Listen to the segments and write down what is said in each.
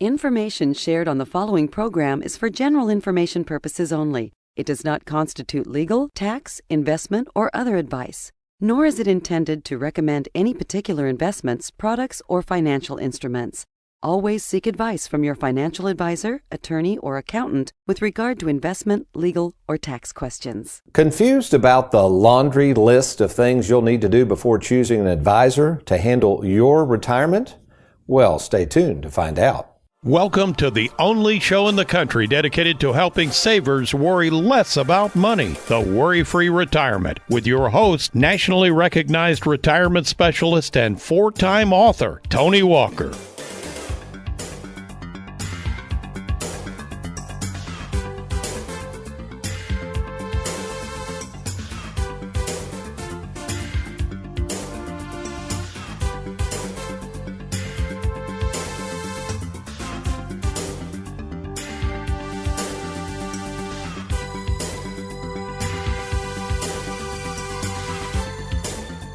Information shared on the following program is for general information purposes only. It does not constitute legal, tax, investment, or other advice, nor is it intended to recommend any particular investments, products, or financial instruments. Always seek advice from your financial advisor, attorney, or accountant with regard to investment, legal, or tax questions. Confused about the laundry list of things you'll need to do before choosing an advisor to handle your retirement? Well, stay tuned to find out. Welcome to the only show in the country dedicated to helping savers worry less about money, the Worry-Free Retirement, with your host, nationally recognized retirement specialist and four-time author, Tony Walker.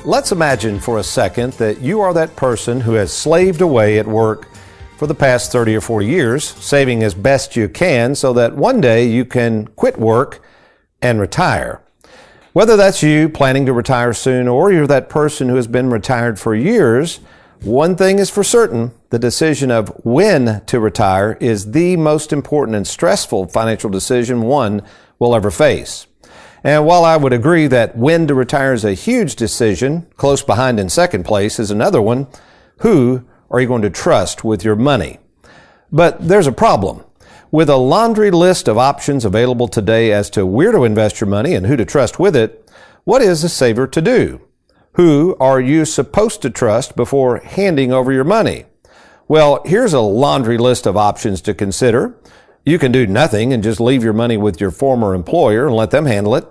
Let's imagine for a second that you are that person who has slaved away at work for the past 30 or 40 years, saving as best you can so that one day you can quit work and retire. Whether that's you planning to retire soon or you're that person who has been retired for years, one thing is for certain: the decision of when to retire is the most important and stressful financial decision one will ever face. And while I would agree that when to retire is a huge decision, close behind in second place is another one: who are you going to trust with your money? But there's a problem. With a laundry list of options available today as to where to invest your money and who to trust with it, what is a saver to do? Who are you supposed to trust before handing over your money? Well, here's a laundry list of options to consider. You can do nothing and just leave your money with your former employer and let them handle it.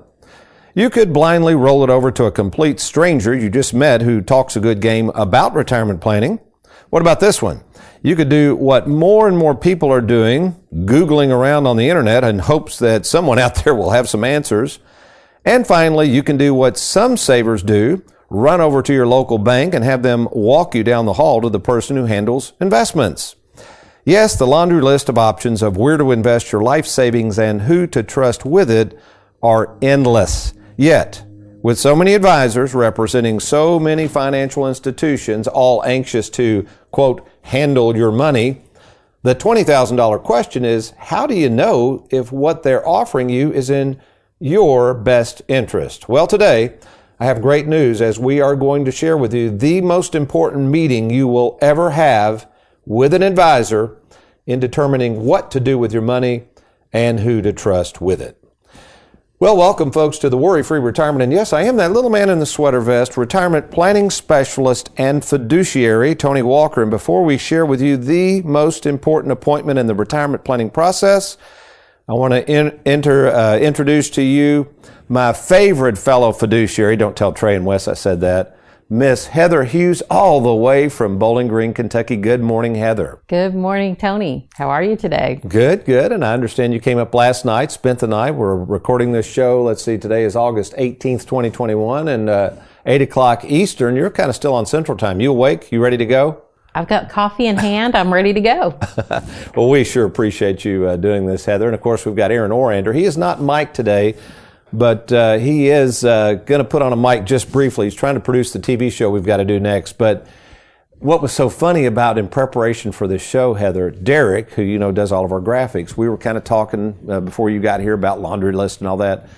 You could blindly roll it over to a complete stranger you just met who talks a good game about retirement planning. What about this one? You could do what more and more people are doing, Googling around on the internet in hopes that someone out there will have some answers. And finally, you can do what some savers do: run over to your local bank and have them walk you down the hall to the person who handles investments. Yes, the laundry list of options of where to invest your life savings and who to trust with it are endless. Yet, with so many advisors representing so many financial institutions, all anxious to, quote, handle your money, the $20,000 question is, how do you know if what they're offering you is in your best interest? Well, today, I have great news, as we are going to share with you the most important meeting you will ever have with an advisor in determining what to do with your money and who to trust with it. Well, welcome folks to the Worry-Free Retirement. And yes, I am that little man in the sweater vest, retirement planning specialist and fiduciary, Tony Walker. And before we share with you the most important appointment in the retirement planning process, I want to introduce to you my favorite fellow fiduciary. Don't tell Trey and Wes I said that. Miss Heather Hughes, all the way from Bowling Green, Kentucky. Good morning, Heather. Good morning, Tony. How are you today? Good, good. And I understand you came up last night, spent the night. We're recording this show. Let's see, today is August 18th, 2021, and 8 o'clock Eastern. You're kind of still on Central Time. You awake? You ready to go? I've got coffee in hand. I'm ready to go. Well, we sure appreciate you doing this, Heather. And of course, we've got Aaron Orander. He is not Mike today, but he is going to put on a mic just briefly. He's trying to produce the TV show we've got to do next. But what was so funny about, in preparation for this show, Heather, Derek, who you know does all of our graphics, we were kind of talking before you got here about laundry list and all that.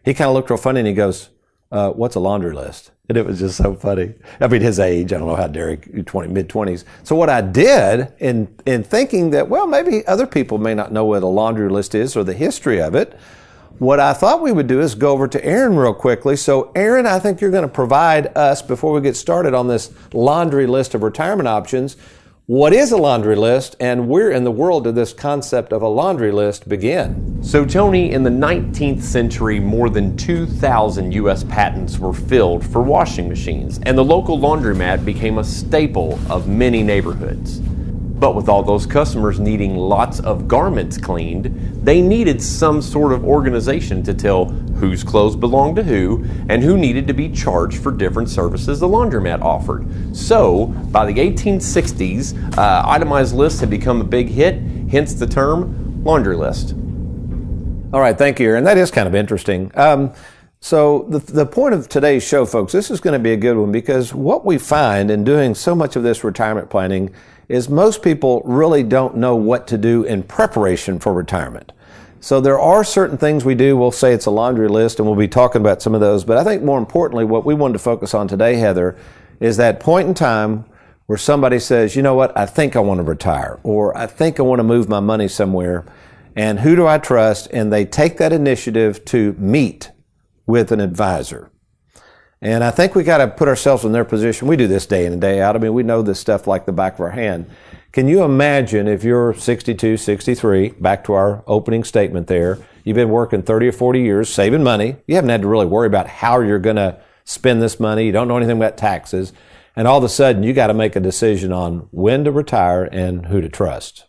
He kind of looked real funny and he goes, what's a laundry list? And it was just so funny. I mean, his age, I don't know how Derek, mid-20s. So what I did in thinking that, well, maybe other people may not know what a laundry list is or the history of it, what I thought we would do is go over to Aaron real quickly. So Aaron, I think you're going to provide us, before we get started on this laundry list of retirement options, what is a laundry list and where in the world did this concept of a laundry list begin? So Tony, in the 19th century, more than 2,000 U.S. patents were filled for washing machines, and the local laundromat became a staple of many neighborhoods. But with all those customers needing lots of garments cleaned, they needed some sort of organization to tell whose clothes belonged to who and who needed to be charged for different services the laundromat offered. So, by the 1860s, itemized lists had become a big hit, hence the term laundry list. All right, thank you, Aaron. That is kind of interesting. So the point of today's show, folks, this is going to be a good one because what we find in doing so much of this retirement planning is most people really don't know what to do in preparation for retirement. So there are certain things we do. We'll say it's a laundry list, and we'll be talking about some of those. But I think more importantly, what we wanted to focus on today, Heather, is that point in time where somebody says, you know what, I think I want to retire, or I think I want to move my money somewhere, and who do I trust? And they take that initiative to meet with an advisor. And I think we got to put ourselves in their position. We do this day in and day out. I mean, we know this stuff like the back of our hand. Can you imagine if you're 62, 63, back to our opening statement there, you've been working 30 or 40 years, saving money. You haven't had to really worry about how you're going to spend this money. You don't know anything about taxes. And all of a sudden, you got to make a decision on when to retire and who to trust.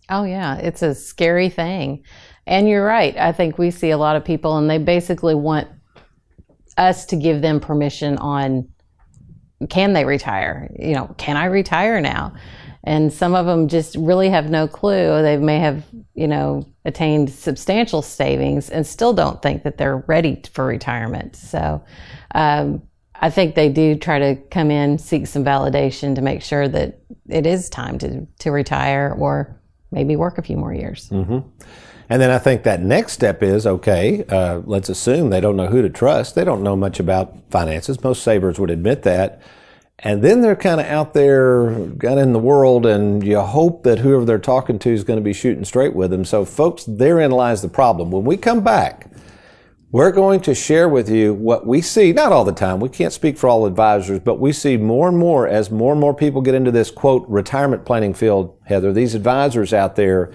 Oh, yeah. It's a scary thing. And you're right. I think we see a lot of people, and they basically want us to give them permission on, can they retire? You know, can I retire now? And some of them just really have no clue. They may have, you know, attained substantial savings and still don't think that they're ready for retirement. So I think they do try to come in, seek some validation to make sure that it is time to retire or maybe work a few more years. Mm-hmm. And then I think that next step is, okay, let's assume they don't know who to trust. They don't know much about finances. Most savers would admit that. And then they're kind of out there, kind of in the world, and you hope that whoever they're talking to is going to be shooting straight with them. So folks, therein lies the problem. When we come back, we're going to share with you what we see, not all the time, we can't speak for all advisors, but we see more and more as more and more people get into this, quote, retirement planning field, Heather, these advisors out there,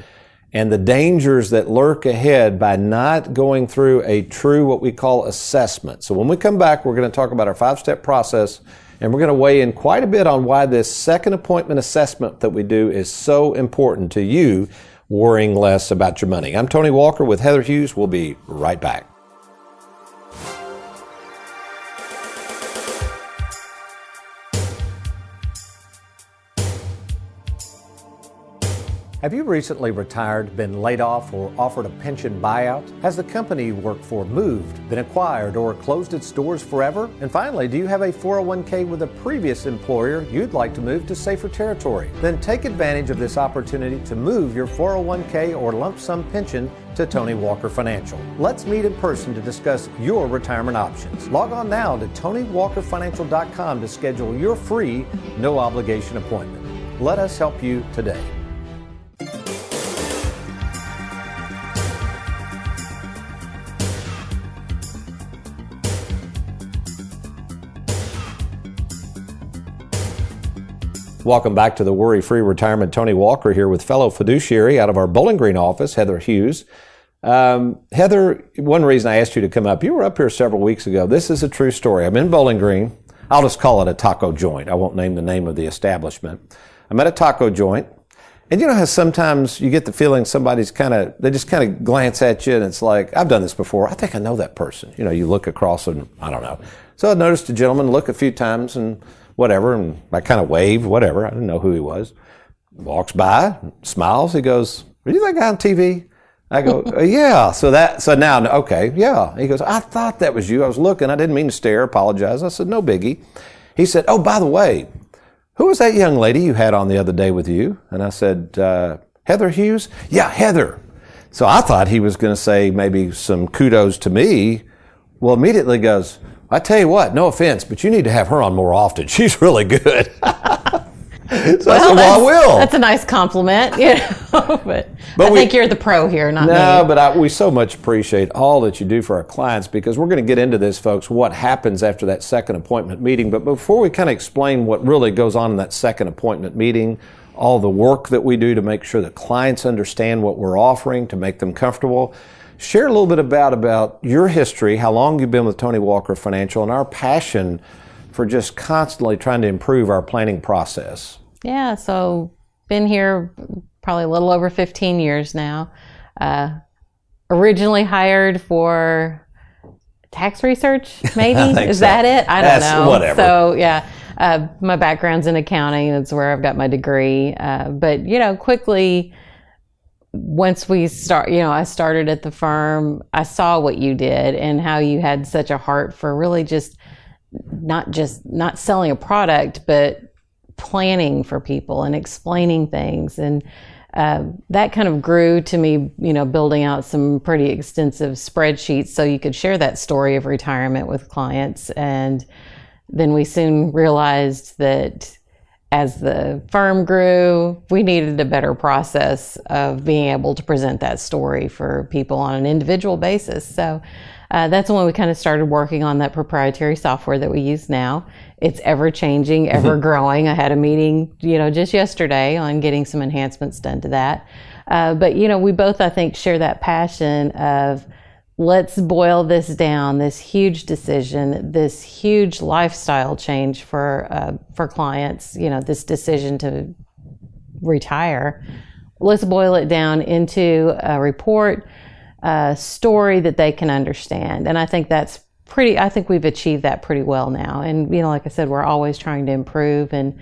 and the dangers that lurk ahead by not going through a true, what we call, assessment. So when we come back, we're going to talk about our 5-step process, and we're going to weigh in quite a bit on why this second appointment assessment that we do is so important to you worrying less about your money. I'm Tony Walker with Heather Hughes. We'll be right back. Have you recently retired, been laid off, or offered a pension buyout? Has the company you work for moved, been acquired, or closed its doors forever? And finally, do you have a 401k with a previous employer you'd like to move to safer territory? Then take advantage of this opportunity to move your 401k or lump sum pension to Tony Walker Financial. Let's meet in person to discuss your retirement options. Log on now to TonyWalkerFinancial.com to schedule your free, no obligation appointment. Let us help you today. Welcome back to the Worry-Free Retirement. Tony Walker here with fellow fiduciary out of our Bowling Green office, Heather Hughes. Heather, one reason I asked you to come up, you were up here several weeks ago. This is a true story. I'm in Bowling Green. I'll just call it a taco joint. I won't name the name of the establishment. I'm at a taco joint. And you know how sometimes you get the feeling somebody's they just kind of glance at you and it's like, I've done this before. I think I know that person. You know, you look across and I don't know. So I noticed a gentleman look a few times and whatever, and I kind of waved, whatever. I didn't know who he was. Walks by, smiles. He goes, "Are you that guy on TV?" I go, "Yeah." So now, okay, yeah. He goes, "I thought that was you. I was looking. I didn't mean to stare. Apologize." I said, "No biggie." He said, "Oh, by the way, who was that young lady you had on the other day with you?" And I said, "Heather Hughes." "Yeah, Heather." So I thought he was going to say maybe some kudos to me. Well, immediately goes, "I tell you what, no offense, but you need to have her on more often. She's really good." So I said, "Well, I will." That's a nice compliment, you know. but I think you're the pro here, not me. No, but we so much appreciate all that you do for our clients, because we're going to get into this, folks, what happens after that second appointment meeting. But before we kind of explain what really goes on in that second appointment meeting, all the work that we do to make sure that clients understand what we're offering, to make them comfortable, share a little bit about your history, how long you've been with Tony Walker Financial, and our passion for just constantly trying to improve our planning process. Yeah, so been here probably a little over 15 years now. Originally hired for tax research, maybe? Is that it? I don't know. Whatever. So, yeah. My background's in accounting. That's where I've got my degree. But, quickly, once we I started at the firm, I saw what you did and how you had such a heart for really not selling a product, but planning for people and explaining things. And that kind of grew to me, building out some pretty extensive spreadsheets so you could share that story of retirement with clients. And then we soon realized that as the firm grew, we needed a better process of being able to present that story for people on an individual basis. So that's when we kind of started working on that proprietary software that we use now. It's ever changing, ever growing. I had a meeting, just yesterday on getting some enhancements done to that. But we both, I think, share that passion of let's boil this down, this huge decision, this huge lifestyle change for clients, this decision to retire. Let's boil it down into a report, a story that they can understand. And I think I think we've achieved that pretty well now. And, like I said, we're always trying to improve and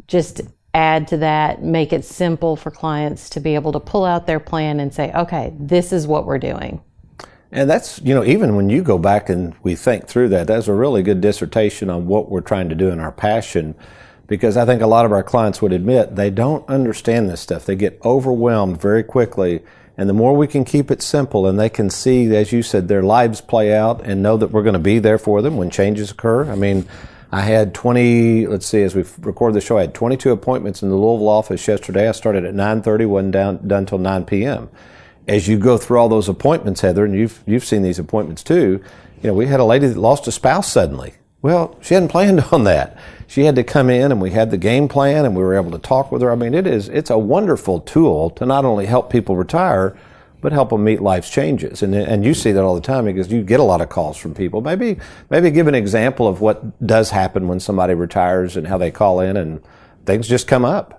just add to that, make it simple for clients to be able to pull out their plan and say, okay, this is what we're doing. And that's, even when you go back and we think through that, that's a really good dissertation on what we're trying to do in our passion, because I think a lot of our clients would admit they don't understand this stuff. They get overwhelmed very quickly. And the more we can keep it simple and they can see, as you said, their lives play out and know that we're going to be there for them when changes occur. I mean, I had as we record the show, I had 22 appointments in the Louisville office yesterday. I started at 9:30, wasn't done till 9 p.m. As you go through all those appointments, Heather, and you've seen these appointments too, we had a lady that lost a spouse suddenly. Well, she hadn't planned on that. She had to come in and we had the game plan and we were able to talk with her. I mean, it's a wonderful tool to not only help people retire, but help them meet life's changes. And you see that all the time because you get a lot of calls from people. Maybe give an example of what does happen when somebody retires and how they call in and things just come up.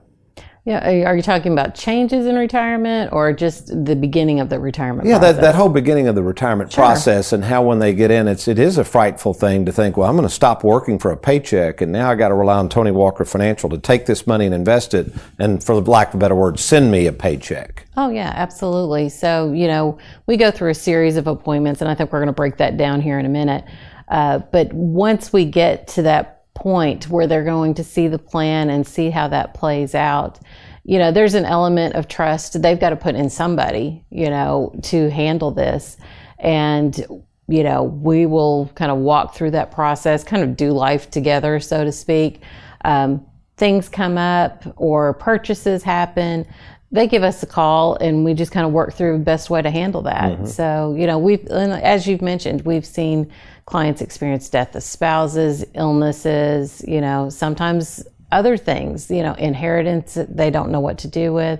Yeah, are you talking about changes in retirement or just the beginning of the retirement process? Yeah, that whole beginning of the retirement process and how when they get in, it is a frightful thing to think, well, I'm going to stop working for a paycheck and now I got to rely on Tony Walker Financial to take this money and invest it and, for the lack of a better word, send me a paycheck. Oh, yeah, absolutely. So, we go through a series of appointments and I think we're going to break that down here in a minute. But once we get to that point where they're going to see the plan and see how that plays out, there's an element of trust they've got to put in somebody, to handle this. And, we will kind of walk through that process, kind of do life together, so to speak. Things come up or purchases happen. They give us a call and we just kind of work through the best way to handle that. Mm-hmm. So, as you've mentioned, we've seen clients experience death of spouses, illnesses, sometimes other things, inheritance they don't know what to do with.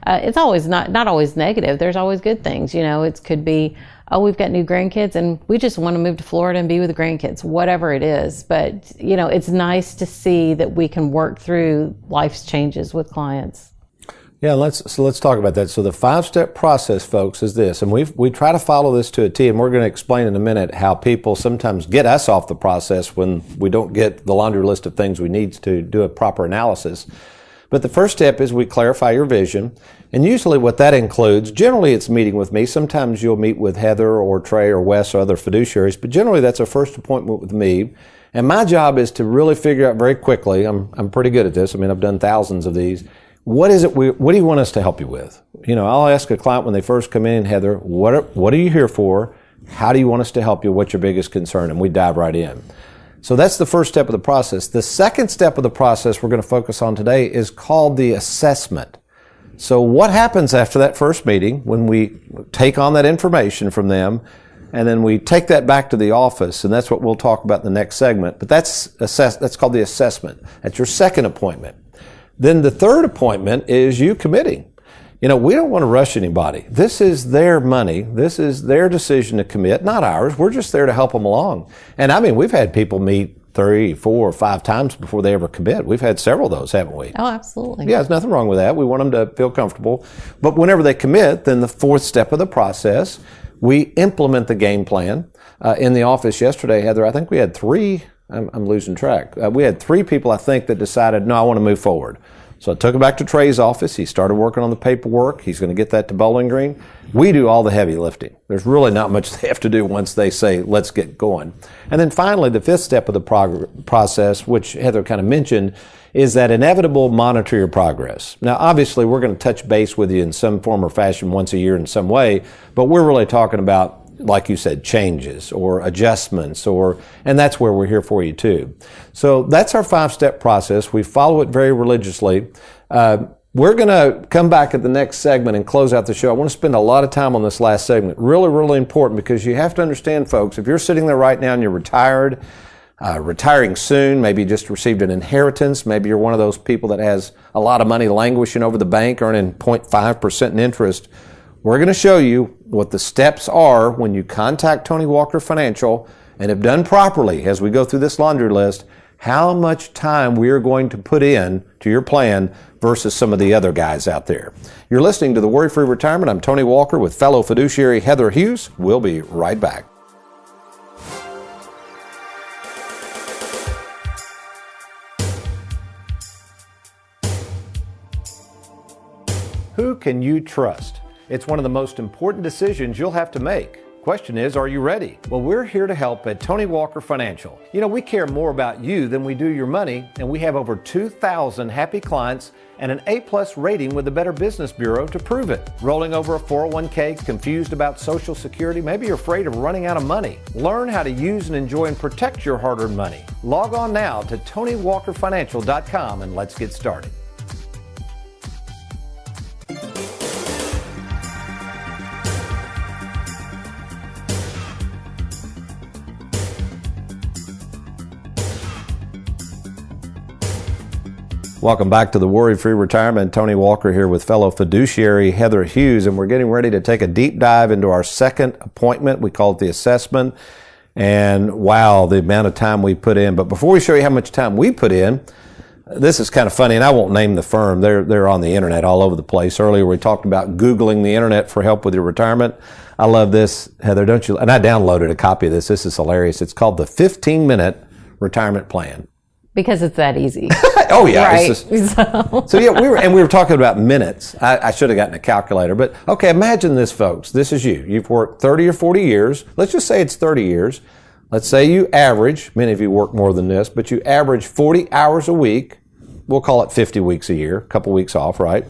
It's always not always negative. There's always good things. It could be, oh, we've got new grandkids and we just want to move to Florida and be with the grandkids, whatever it is. But, it's nice to see that we can work through life's changes with clients. Yeah, let's talk about that. So the 5-step process, folks, is this, and we try to follow this to a T, and we're going to explain in a minute how people sometimes get us off the process when we don't get the laundry list of things we need to do a proper analysis. But the first step is we clarify your vision, and usually what that includes, generally it's meeting with me. Sometimes you'll meet with Heather or Trey or Wes or other fiduciaries, but generally that's a first appointment with me. And my job is to really figure out very quickly, I'm pretty good at this, I mean I've done thousands of these, what do you want us to help you with? I'll ask a client when they first come in, Heather, what are you here for? How do you want us to help you? What's your biggest concern? And we dive right in. So that's the first step of the process. The second step of the process we're going to focus on today is called the assessment. So what happens after that first meeting when we take on that information from them and then we take that back to the office, and that's what we'll talk about in the next segment. But that's called the assessment. That's your second appointment. Then the third appointment is you committing. We don't want to rush anybody. This is their money. This is their decision to commit, not ours. We're just there to help them along. And I mean, we've had people meet 3, 4, 5 times before they ever commit. We've had several of those, haven't we? Oh, absolutely. Yeah, there's nothing wrong with that. We want them to feel comfortable. But whenever they commit, then the fourth step of the process, we implement the game plan. In the office yesterday, Heather, I think we had 3, I'm losing track. We had 3 people, I think, that decided, no, I want to move forward. So I took it back to Trey's office. He started working on the paperwork. He's going to get that to Bowling Green. We do all the heavy lifting. There's really not much they have to do once they say, let's get going. And then finally, the fifth step of the process, which Heather kind of mentioned, is that inevitable monitor your progress. Now, obviously, we're going to touch base with you in some form or fashion once a year in some way, but we're really talking about, like you said, changes or adjustments, and that's where we're here for you too. So that's our 5-step process. We follow it very religiously. We're going to come back at the next segment and close out the show. I want to spend a lot of time on this last segment. Really, really important, because you have to understand, folks, if you're sitting there right now and you're retired, retiring soon, maybe you just received an inheritance, maybe you're one of those people that has a lot of money languishing over the bank, earning 0.5% in interest, we're going to show you what the steps are when you contact Tony Walker Financial, and if done properly, as we go through this laundry list, how much time we are going to put in to your plan versus some of the other guys out there. You're listening to The Worry-Free Retirement. I'm Tony Walker with fellow fiduciary Heather Hughes. We'll be right back. Who can you trust? It's one of the most important decisions you'll have to make. Question is, are you ready? Well, we're here to help at Tony Walker Financial. You know, we care more about you than we do your money, and we have over 2,000 happy clients and an A+ rating with the Better Business Bureau to prove it. Rolling over a 401k, confused about Social Security, maybe you're afraid of running out of money. Learn how to use and enjoy and protect your hard-earned money. Log on now to TonyWalkerFinancial.com and let's get started. Welcome back to the Worry-Free Retirement. Tony Walker here with fellow fiduciary Heather Hughes, and we're getting ready to take a deep dive into our second appointment. We call it the assessment, and wow, the amount of time we put in. But before we show you how much time we put in, this is kind of funny, and I won't name the firm. They're on the internet all over the place. Earlier we talked about Googling the internet for help with your retirement. I love this, Heather, don't you? And I downloaded a copy of this. This is hilarious. It's called the 15-Minute Retirement Plan. Because it's that easy. Oh yeah. Right. So yeah, we were talking about minutes. I should have gotten a calculator, but okay, imagine this, folks. This is you. You've worked 30 or 40 years. Let's just say it's 30 years. Let's say you average, many of you work more than this, but you average 40 hours a week. We'll call it 50 weeks a year, a couple weeks off, right?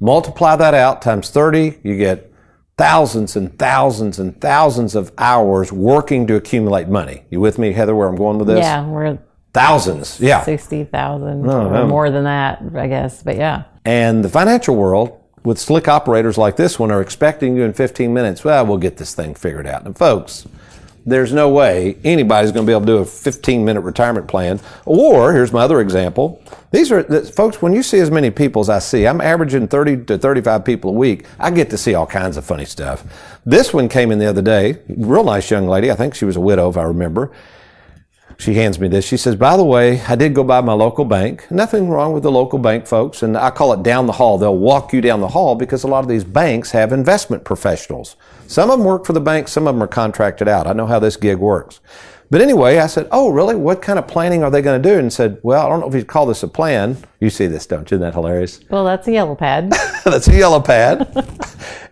Multiply that out times 30, you get thousands and thousands and thousands of hours working to accumulate money. You with me, Heather, where I'm going with this? Yeah, we're thousands, yeah. 60,000 or more than that, I guess, but yeah. And the financial world, with slick operators like this one, are expecting you in 15 minutes, well, we'll get this thing figured out. And folks, there's no way anybody's going to be able to do a 15-minute retirement plan. Or, here's my other example. These are, folks, when you see as many people as I see, I'm averaging 30 to 35 people a week. I get to see all kinds of funny stuff. This one came in the other day, real nice young lady. I think she was a widow, if I remember. She hands me this. She says, by the way, I did go by my local bank. Nothing wrong with the local bank, folks. And I call it down the hall. They'll walk you down the hall because a lot of these banks have investment professionals. Some of them work for the bank. Some of them are contracted out. I know how this gig works. But anyway, I said, oh, really? What kind of planning are they going to do? And said, well, I don't know if you'd call this a plan. You see this, don't you? Isn't that hilarious? Well, that's a yellow pad. That's a yellow pad.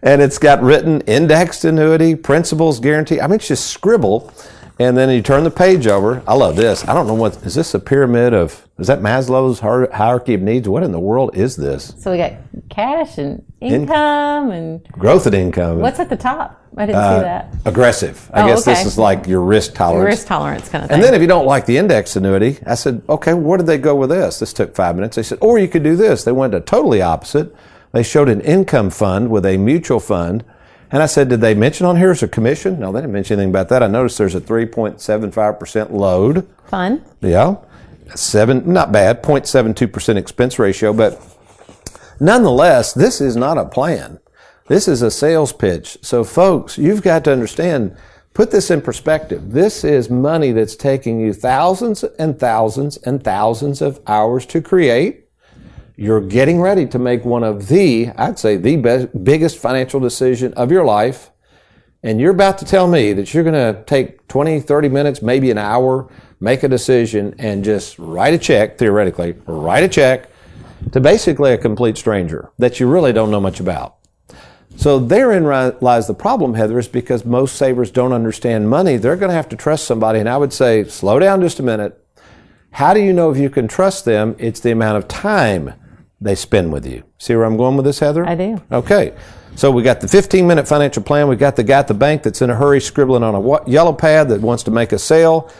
And it's got written indexed annuity, principals guarantee. I mean, it's just scribble. And then you turn the page over. I love this. I don't know what, is this a pyramid of, is that Maslow's hierarchy of needs? What in the world is this? So we got cash and income and growth and income. What's at the top? I didn't see that. Aggressive. I guess this is like your risk tolerance. Your risk tolerance kind of thing. And then if you don't like the index annuity, I said, okay, where did they go with this? This took 5 minutes. They said, or you could do this. They went to totally opposite. They showed an income fund with a mutual fund. And I said, did they mention on here as a commission? No, they didn't mention anything about that. I noticed there's a 3.75% load. Fun. Yeah. Not bad, 0.72% expense ratio. But nonetheless, this is not a plan. This is a sales pitch. So folks, you've got to understand, Put this in perspective. This is money that's taking you thousands and thousands and thousands of hours to create. You're getting ready to make one of I'd say the biggest financial decision of your life. And you're about to tell me that you're going to take 20, 30 minutes, maybe an hour, make a decision, and just write a check, theoretically, write a check to basically a complete stranger that you really don't know much about. So therein lies the problem, Heather, is because most savers don't understand money. They're going to have to trust somebody. And I would say, slow down just a minute. How do you know if you can trust them? It's the amount of time they spend with you. See where I'm going with this, Heather? I do. Okay. So we got the 15-minute financial plan. We got the guy at the bank that's in a hurry scribbling on a yellow pad that wants to make a sale.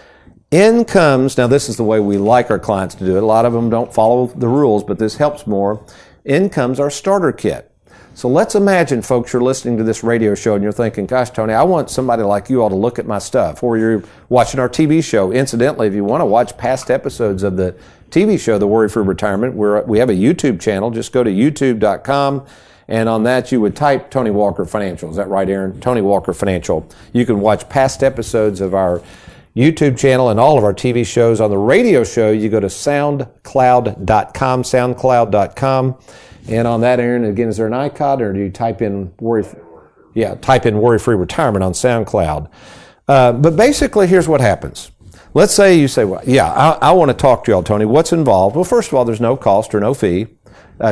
In comes, now this is the way we like our clients to do it. A lot of them don't follow the rules, but this helps more. In comes our starter kit. So let's imagine, folks, you're listening to this radio show and you're thinking, gosh, Tony, I want somebody like you all to look at my stuff. Or you're watching our TV show. Incidentally, if you want to watch past episodes of the TV show, The Worry-Free Retirement, we have a YouTube channel. Just go to youtube.com. And on that, you would type Tony Walker Financial. Is that right, Aaron? Tony Walker Financial. You can watch past episodes of our YouTube channel and all of our TV shows. On the radio show, you go to soundcloud.com, soundcloud.com. And on that, Aaron, again, is there an icon, or do you type in Worry-Free Retirement on SoundCloud? But basically, here's what happens. Let's say you say, well, yeah, I want to talk to y'all, Tony. What's involved? Well, first of all, there's no cost or no fee.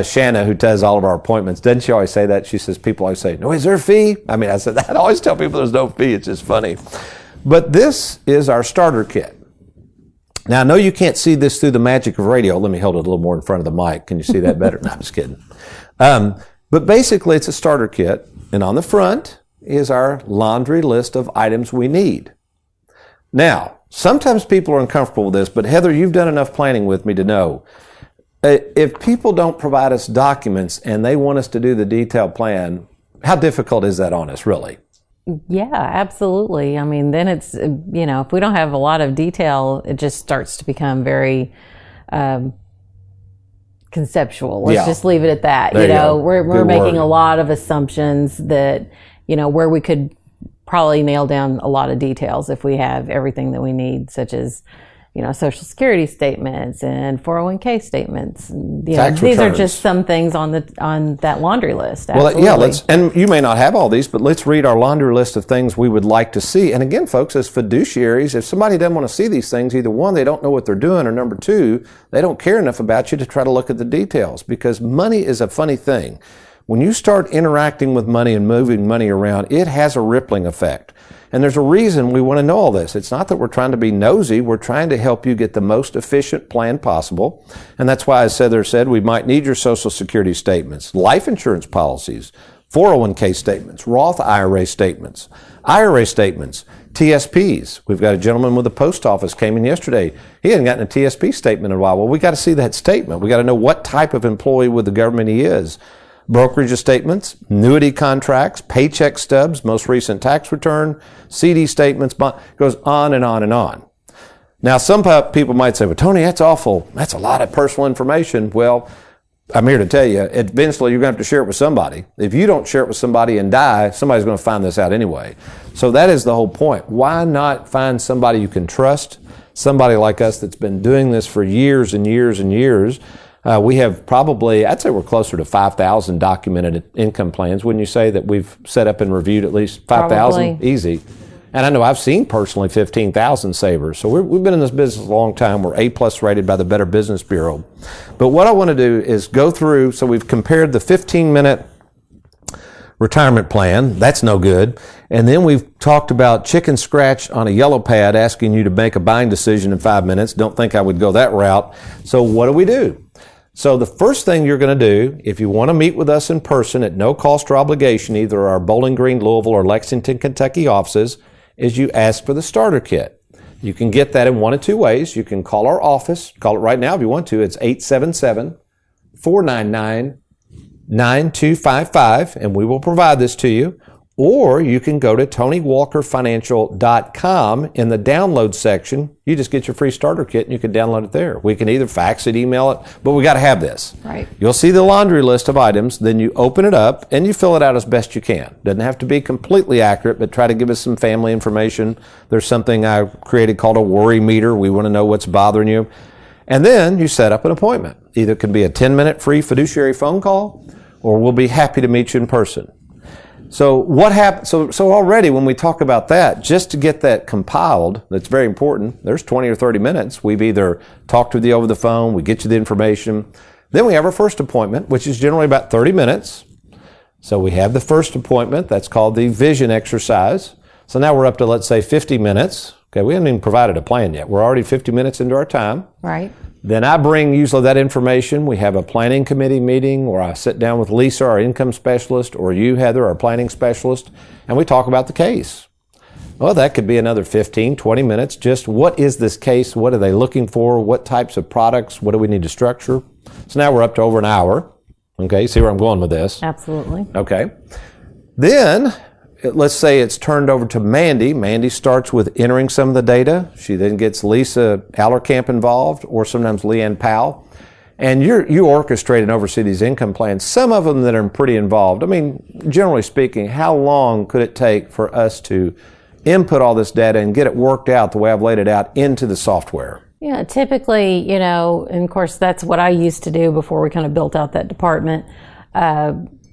Shanna, who does all of our appointments, doesn't she always say that? She says, people always say, no, is there a fee? I mean, I said, I'd always tell people there's no fee. It's just funny. But this is our starter kit. Now, I know you can't see this through the magic of radio. Let me hold it a little more in front of the mic. Can you see that better? No, I'm just kidding. But basically, it's a starter kit. And on the front is our laundry list of items we need. Now, sometimes people are uncomfortable with this, but Heather, you've done enough planning with me to know if people don't provide us documents and they want us to do the detailed plan, how difficult is that on us, really? Yeah, absolutely. I mean, then it's, if we don't have a lot of detail, it just starts to become very conceptual. Let's just leave it at that. We're making a lot of assumptions that, where we could probably nail down a lot of details if we have everything that we need, such as, Social Security statements and 401k statements. These are just some things on that laundry list. Absolutely. Well, yeah, and you may not have all these, but let's read our laundry list of things we would like to see. And again, folks, as fiduciaries, if somebody doesn't want to see these things, either one, they don't know what they're doing, or number two, they don't care enough about you to try to look at the details, because money is a funny thing. When you start interacting with money and moving money around, it has a rippling effect. And there's a reason we want to know all this. It's not that we're trying to be nosy. We're trying to help you get the most efficient plan possible. And that's why, as Heather said, we might need your Social Security statements, life insurance policies, 401k statements, Roth IRA statements, TSPs. We've got a gentleman with the post office came in yesterday. He hadn't gotten a TSP statement in a while. Well, we got to see that statement. We got to know what type of employee with the government he is. Brokerage statements, annuity contracts, paycheck stubs, most recent tax return, CD statements, goes on and on and on. Now, some people might say, well, Tony, that's awful. That's a lot of personal information. Well, I'm here to tell you, eventually you're going to have to share it with somebody. If you don't share it with somebody and die, somebody's going to find this out anyway. So that is the whole point. Why not find somebody you can trust, somebody like us that's been doing this for years and years and years. We have probably, I'd say we're closer to 5,000 documented income plans. Wouldn't you say that we've set up and reviewed at least 5,000? Easy. And I know I've seen personally 15,000 savers. So we've been in this business a long time. We're A+ rated by the Better Business Bureau. But what I want to do is go through, so we've compared the 15-minute retirement plan. That's no good. And then we've talked about chicken scratch on a yellow pad, asking you to make a buying decision in 5 minutes. Don't think I would go that route. So what do? So the first thing you're going to do, if you want to meet with us in person at no cost or obligation, either our Bowling Green, Louisville, or Lexington, Kentucky offices, is you ask for the starter kit. You can get that in one of two ways. You can call our office. Call it right now if you want to. It's 877-499-9255, and we will provide this to you. Or you can go to TonyWalkerFinancial.com in the download section. You just get your free starter kit and you can download it there. We can either fax it, email it, but we got to have this. Right. You'll see the laundry list of items, then you open it up and you fill it out as best you can. Doesn't have to be completely accurate, but try to give us some family information. There's something I created called a worry meter. We want to know what's bothering you. And then you set up an appointment. Either it can be a 10-minute free fiduciary phone call, or we'll be happy to meet you in person. So what happened? So already when we talk about that, just to get that compiled, that's very important. There's 20 or 30 minutes. We've either talked with you over the phone, we get you the information. Then we have our first appointment, which is generally about 30 minutes. So we have the first appointment. That's called the vision exercise. So now we're up to, let's say, 50 minutes. Okay, we haven't even provided a plan yet. We're already 50 minutes into our time. Right. Then I bring usually that information. We have a planning committee meeting where I sit down with Lisa, our income specialist, or you, Heather, our planning specialist, and we talk about the case. Well, that could be another 15, 20 minutes. Just what is this case? What are they looking for? What types of products? What do we need to structure? So now we're up to over an hour. Okay, see where I'm going with this? Absolutely. Okay. Then let's say it's turned over to Mandy. Mandy starts with entering some of the data. She then gets Lisa Allerkamp involved, or sometimes Leanne Powell. And you orchestrate and oversee these income plans. Some of them that are pretty involved. I mean, generally speaking, how long could it take for us to input all this data and get it worked out the way I've laid it out into the software? Yeah, typically, and of course that's what I used to do before we kind of built out that department.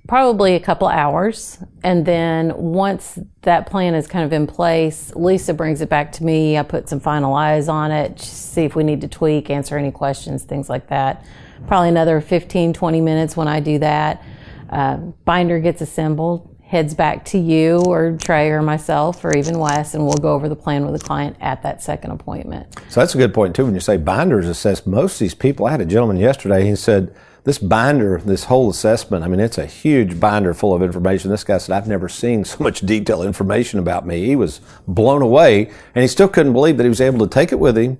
Probably a couple of hours. And then once that plan is kind of in place, Lisa brings it back to me. I put some final eyes on it, see if we need to tweak, answer any questions, things like that. Probably another 15, 20 minutes when I do that. Binder gets assembled, heads back to you or Trey or myself or even Wes, and we'll go over the plan with the client at that second appointment. So that's a good point too. When you say binders assessed, most of these people, I had a gentleman yesterday, he said, this binder, this whole assessment, I mean, it's a huge binder full of information. This guy said, I've never seen so much detailed information about me. He was blown away, and he still couldn't believe that he was able to take it with him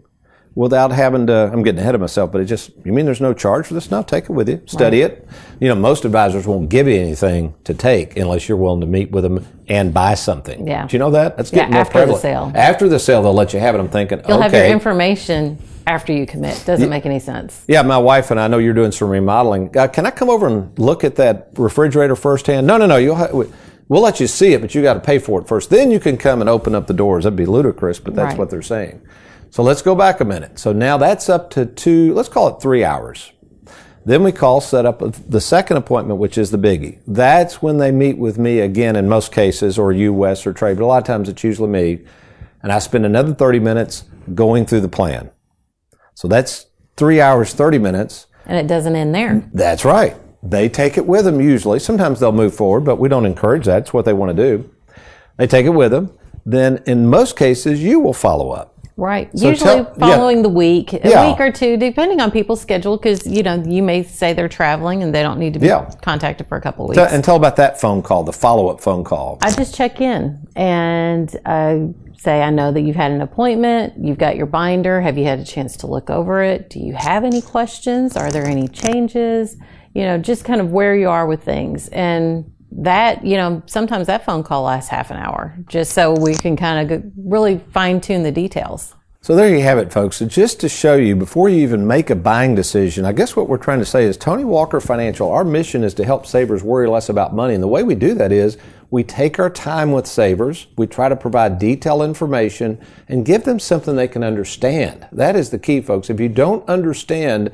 without having to, I'm getting ahead of myself, but it just, you mean there's no charge for this? No, take it with you. Study it. Most advisors won't give you anything to take unless you're willing to meet with them and buy something. Yeah. Do you know that? That's getting more after prevalent. the sale. After the sale, they'll let you have it. I'm thinking, You'll have your information after you commit. Doesn't make any sense. Yeah, my wife and I know you're doing some remodeling. Can I come over and look at that refrigerator firsthand? No. We'll let you see it, but you got to pay for it first. Then you can come and open up the doors. That'd be ludicrous, but that's what they're saying. So let's go back a minute. So now that's up to let's call it 3 hours. Then we set up the second appointment, which is the biggie. That's when they meet with me again in most cases, or you, Wes, or Trey, but a lot of times it's usually me. And I spend another 30 minutes going through the plan. So that's 3 hours, 30 minutes. And it doesn't end there. That's right. They take it with them usually. Sometimes they'll move forward, but we don't encourage that. It's what they want to do. They take it with them. Then in most cases, you will follow up. Right. So usually following the week, a week or two, depending on people's schedule, because, you may say they're traveling and they don't need to be contacted for a couple of weeks. And tell about that phone call, the follow-up phone call. I just check in and say, I know that you've had an appointment, you've got your binder, have you had a chance to look over it? Do you have any questions? Are there any changes? Just kind of where you are with things. And that, sometimes that phone call lasts half an hour, just so we can kind of really fine tune the details. So there you have it, folks. So just to show you, before you even make a buying decision, I guess what we're trying to say is Tony Walker Financial, our mission is to help savers worry less about money. And the way we do that is we take our time with savers, we try to provide detailed information and give them something they can understand. That is the key, folks. If you don't understand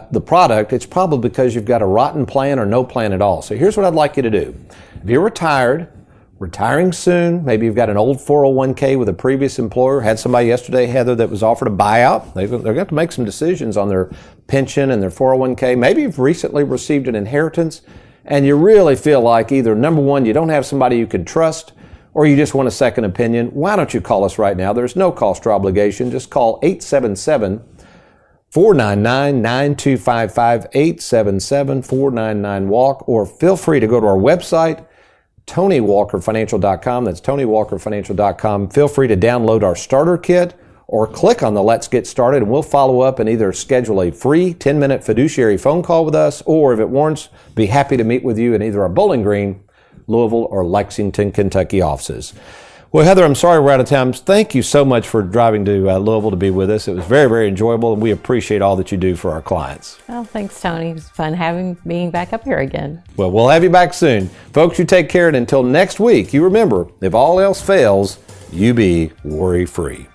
the product, it's probably because you've got a rotten plan or no plan at all. So here's what I'd like you to do. If you're retiring soon, maybe you've got an old 401k with a previous employer, had somebody yesterday, Heather, that was offered a buyout. They're going to make some decisions on their pension and their 401k. Maybe you've recently received an inheritance and you really feel like either, number one, you don't have somebody you can trust, or you just want a second opinion. Why don't you call us right now? There's no cost or obligation. Just call 877-499-9255, 877-499-WALK, or feel free to go to our website, TonyWalkerFinancial.com. That's TonyWalkerFinancial.com. Feel free to download our starter kit or click on the Let's Get Started, and we'll follow up and either schedule a free 10-minute fiduciary phone call with us, or if it warrants, be happy to meet with you in either our Bowling Green Louisville or Lexington, Kentucky offices. Well, Heather, I'm sorry we're out of time. Thank you so much for driving to Louisville to be with us. It was very, very enjoyable, and we appreciate all that you do for our clients. Oh, thanks, Tony. It was fun being back up here again. Well, we'll have you back soon. Folks, you take care, and until next week, you remember, if all else fails, you be worry-free.